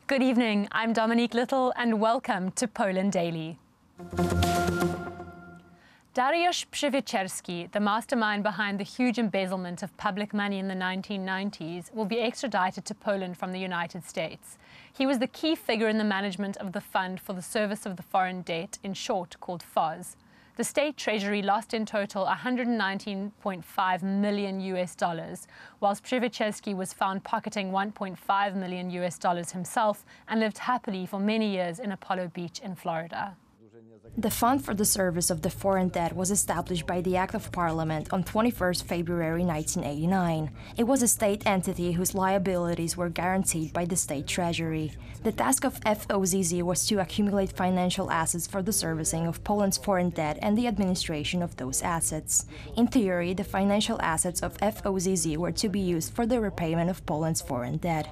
Good evening, I'm Dominique Little and welcome to Poland Daily. Dariusz Przywierczewski, the mastermind behind the huge embezzlement of public money in the 1990s, will be extradited to Poland from the United States. He was the key figure in the management of the Fund for the Service of the Foreign Debt, in short called FOS. The state treasury lost in total $119.5 million, whilst Przywierczewski was found pocketing $1.5 million himself and lived happily for many years in Apollo Beach in Florida. The Fund for the Service of the Foreign Debt was established by the Act of Parliament on 21 February 1989. It was a state entity whose liabilities were guaranteed by the state treasury. The task of FOZZ was to accumulate financial assets for the servicing of Poland's foreign debt and the administration of those assets. In theory, the financial assets of FOZZ were to be used for the repayment of Poland's foreign debt.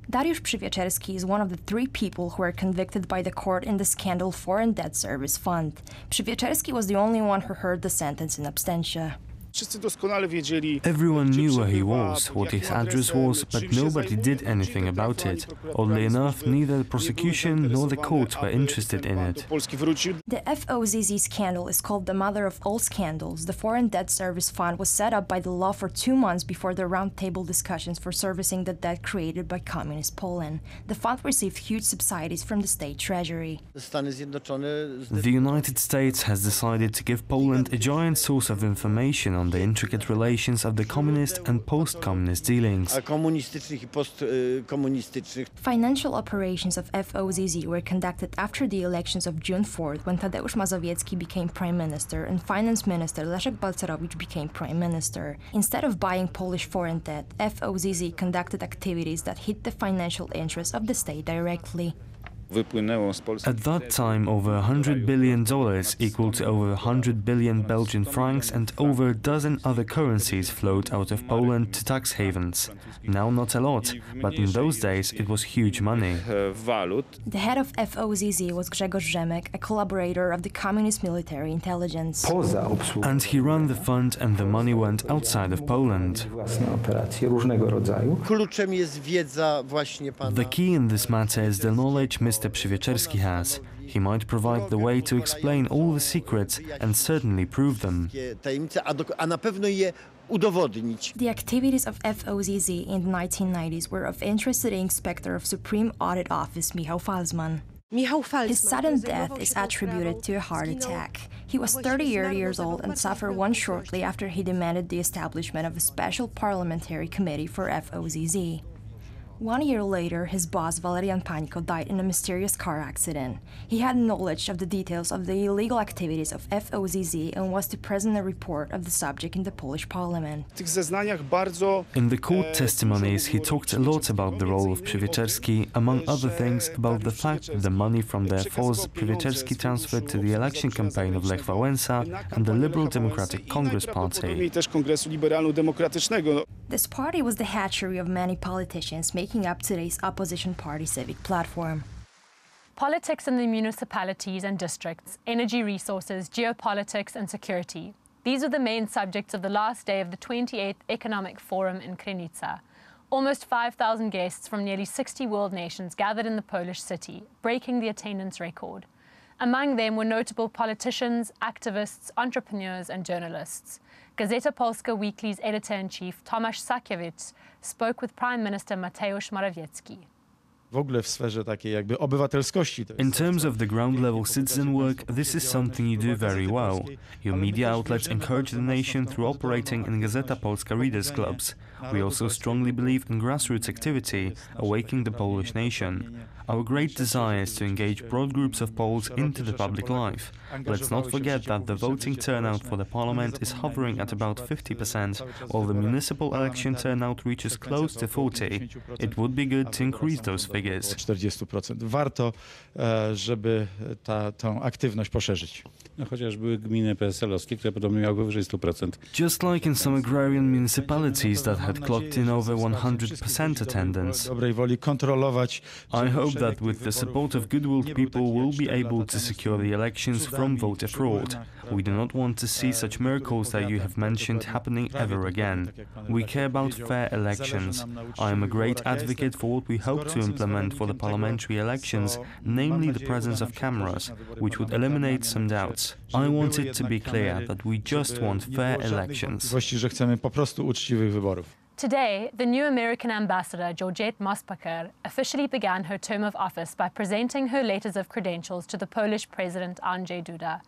Dariusz Przywierczewski is one of the three people who were convicted by the court in the scandal Foreign Debt Service Fund. Przywierczewski was the only one who heard the sentence in absentia. Everyone knew where he was, what his address was, but nobody did anything about it. Oddly enough, neither the prosecution nor the courts were interested in it. The FOZZ scandal is called the mother of all scandals. The Foreign Debt Service Fund was set up by the law for 2 months before the roundtable discussions for servicing the debt created by Communist Poland. The fund received huge subsidies from the state treasury. The United States has decided to give Poland a giant source of information on the intricate relations of the communist and post-communist dealings. Financial operations of FOZZ were conducted after the elections of June 4th, when Tadeusz Mazowiecki became prime minister and finance minister Leszek Balcerowicz became prime minister. Instead of buying Polish foreign debt, FOZZ conducted activities that hit the financial interests of the state directly. At that time, over $100 billion, equal to over 100 billion Belgian francs, and over a dozen other currencies flowed out of Poland to tax havens. Now not a lot, but in those days it was huge money. The head of FOZZ was Grzegorz Rzemek, a collaborator of the communist military intelligence. And he ran the fund and the money went outside of Poland. The key in this matter is the knowledge Mr. Przywierczewski has. He might provide the way to explain all the secrets and certainly prove them. The activities of FOZZ in the 1990s were of interest to the Inspector of Supreme Audit Office, Michał Falsman. His sudden death is attributed to a heart attack. He was 30 years old and suffered one shortly after he demanded the establishment of a special parliamentary committee for FOZZ. 1 year later, his boss, Walerian Pańko, died in a mysterious car accident. He had knowledge of the details of the illegal activities of FOZZ and was to present a report of the subject in the Polish parliament. In the court testimonies, he talked a lot about the role of Przywierczewski, among other things about the fact that the money from the FOZ Przywierczewski transferred to the election campaign of Lech Wałęsa and the Liberal Democratic Congress Party. This party was the hatchery of many politicians, making up today's opposition party civic platform. Politics in the municipalities and districts, energy resources, geopolitics and security. These are the main subjects of the last day of the 28th Economic Forum in Krynica. Almost 5,000 guests from nearly 60 world nations gathered in the Polish city, breaking the attendance record. Among them were notable politicians, activists, entrepreneurs and journalists. Gazeta Polska Weekly's editor-in-chief Tomasz Sakiewicz spoke with Prime Minister Mateusz Morawiecki. In terms of the ground-level citizen work, this is something you do very well. Your media outlets encourage the nation through operating in Gazeta Polska readers' clubs. We also strongly believe in grassroots activity, awakening the Polish nation. Our great desire is to engage broad groups of Poles into the public life. Let's not forget that the voting turnout for the parliament is hovering at about 50%, while the municipal election turnout reaches close to 40%. It would be good to increase those figures. Warto, żeby tę aktywność poszerzyć. Chociaż były gminy PSL-owskie, które podobnie miały powyżej 100%. Just like in some agrarian municipalities that had clocked in over 100% attendance. Dobrej woli kontrolować. I hope that with the support of good-willed people we'll be able to secure the elections from voter fraud. We do not want to see such miracles that you have mentioned happening ever again. We care about fair elections. I am a great advocate for what we hope to implement for the parliamentary elections, namely the presence of cameras, which would eliminate some doubts. I want it to be clear that we just want fair elections. Today, the new American ambassador, Georgette Mosbacher, officially began her term of office by presenting her letters of credentials to the Polish President Andrzej Duda.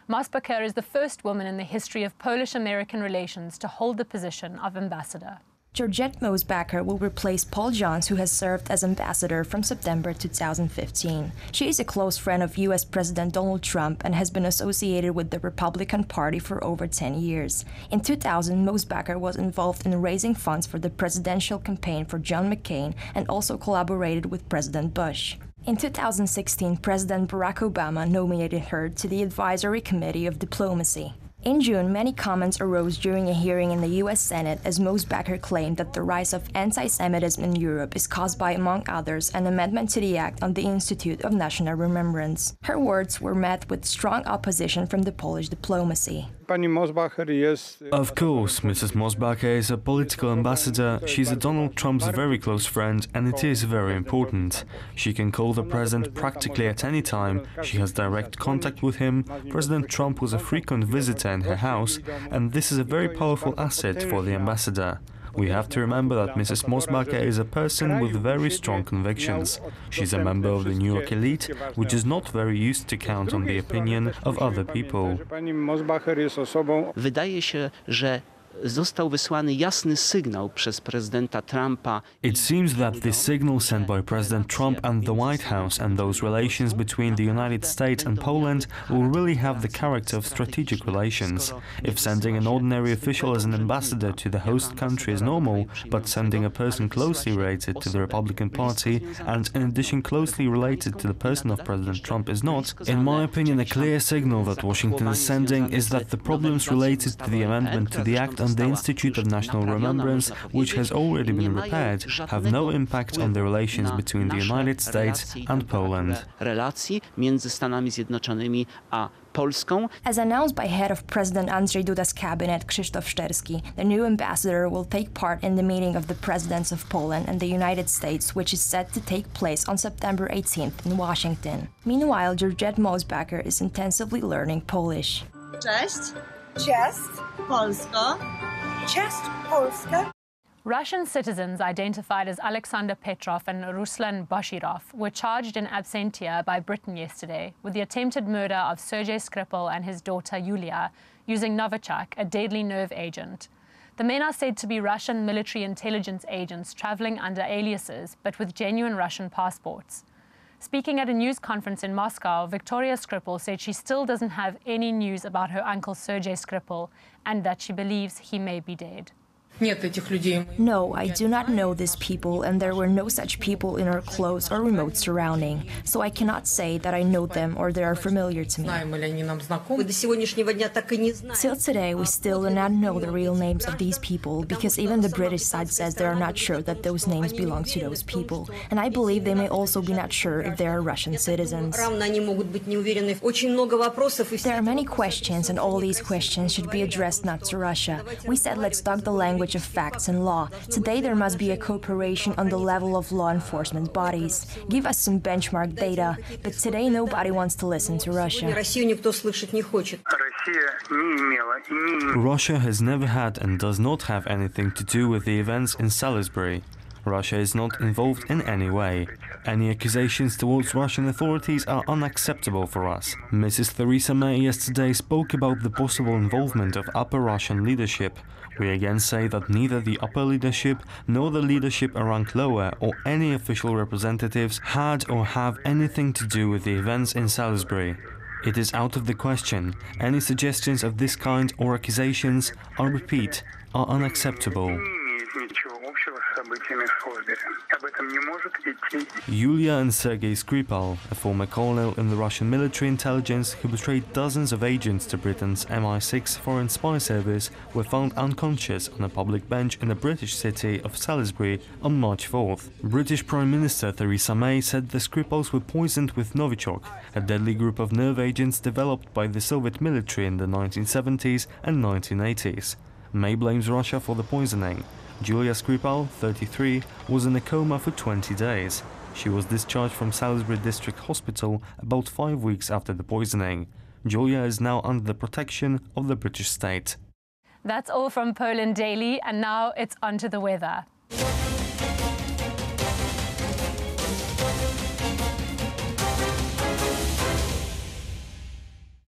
Mosbacher is the first woman in the history of Polish-American relations to hold the position of ambassador. Georgette Mosbacher will replace Paul Jones, who has served as ambassador from September 2015. She is a close friend of US President Donald Trump and has been associated with the Republican Party for over 10 years. In 2000, Mosbacher was involved in raising funds for the presidential campaign for John McCain and also collaborated with President Bush. In 2016, President Barack Obama nominated her to the Advisory Committee of Diplomacy. In June, many comments arose during a hearing in the US Senate as Mosbacher claimed that the rise of anti-Semitism in Europe is caused by, among others, an amendment to the Act on the Institute of National Remembrance. Her words were met with strong opposition from the Polish diplomacy. Of course, Mrs. Mosbacher is a political ambassador, she's a Donald Trump's very close friend, and it is very important. She can call the president practically at any time, she has direct contact with him, President Trump was a frequent visitor in her house, and this is a very powerful asset for the ambassador. We have to remember that Mrs. Mosbacher is a person with very strong convictions. She's a member of the New York elite, which is not very used to count on the opinion of other people. Wydaje się, że został wysłany jasny sygnał przez prezydenta Trumpa. It seems that this signal sent by President Trump and the White House and those relations between the United States and Poland will really have the character of strategic relations. If sending an ordinary official as an ambassador to the host country is normal, but sending a person closely related to the Republican Party and in addition closely related to the person of President Trump is not, in my opinion, a clear signal that Washington is sending is that the problems related to the amendment to the Act on the Institute of National Remembrance, which has already been repaired, have no impact on the relations between the United States and Poland. Relacji między Stanami Zjednoczonymi a Polską. As announced by head of President Andrzej Duda's cabinet, Krzysztof Szczerski, the new ambassador will take part in the meeting of the presidents of Poland and the United States, which is set to take place on September 18th in Washington. Meanwhile, Georgette Mosbacher is intensively learning Polish. Cześć. Cześć. Polska. Cześć. Polska. Russian citizens identified as Alexander Petrov and Ruslan Bashirov were charged in absentia by Britain yesterday with the attempted murder of Sergei Skripal and his daughter Yulia using Novichok, a deadly nerve agent. The men are said to be Russian military intelligence agents traveling under aliases but with genuine Russian passports. Speaking at a news conference in Moscow, Victoria Skripal said she still doesn't have any news about her uncle Sergei Skripal and that she believes he may be dead. No, I do not know these people, and there were no such people in our close or remote surrounding, so I cannot say that I know them or they are familiar to me. Till today, we still do not know the real names of these people, because even the British side says they are not sure that those names belong to those people, and I believe they may also be not sure if they are Russian citizens. There are many questions, and all these questions should be addressed not to Russia. We said let's talk the language of facts and law. Today there must be a cooperation on the level of law enforcement bodies. Give us some benchmark data, but today nobody wants to listen to Russia. Russia has never had and does not have anything to do with the events in Salisbury. Russia is not involved in any way. Any accusations towards Russian authorities are unacceptable for us. Mrs. Theresa May yesterday spoke about the possible involvement of upper Russian leadership. We again say that neither the upper leadership nor the leadership a rank lower or any official representatives had or have anything to do with the events in Salisbury. It is out of the question. Any suggestions of this kind or accusations, I repeat, are unacceptable. Yulia and Sergei Skripal, a former colonel in the Russian military intelligence who betrayed dozens of agents to Britain's MI6 foreign spy service, were found unconscious on a public bench in the British city of Salisbury on March 4th. British Prime Minister Theresa May said the Skripals were poisoned with Novichok, a deadly group of nerve agents developed by the Soviet military in the 1970s and 1980s. May blames Russia for the poisoning. Julia Skripal, 33, was in a coma for 20 days. She was discharged from Salisbury District Hospital about 5 weeks after the poisoning. Julia is now under the protection of the British state. That's all from Poland Daily, and now it's on to the weather.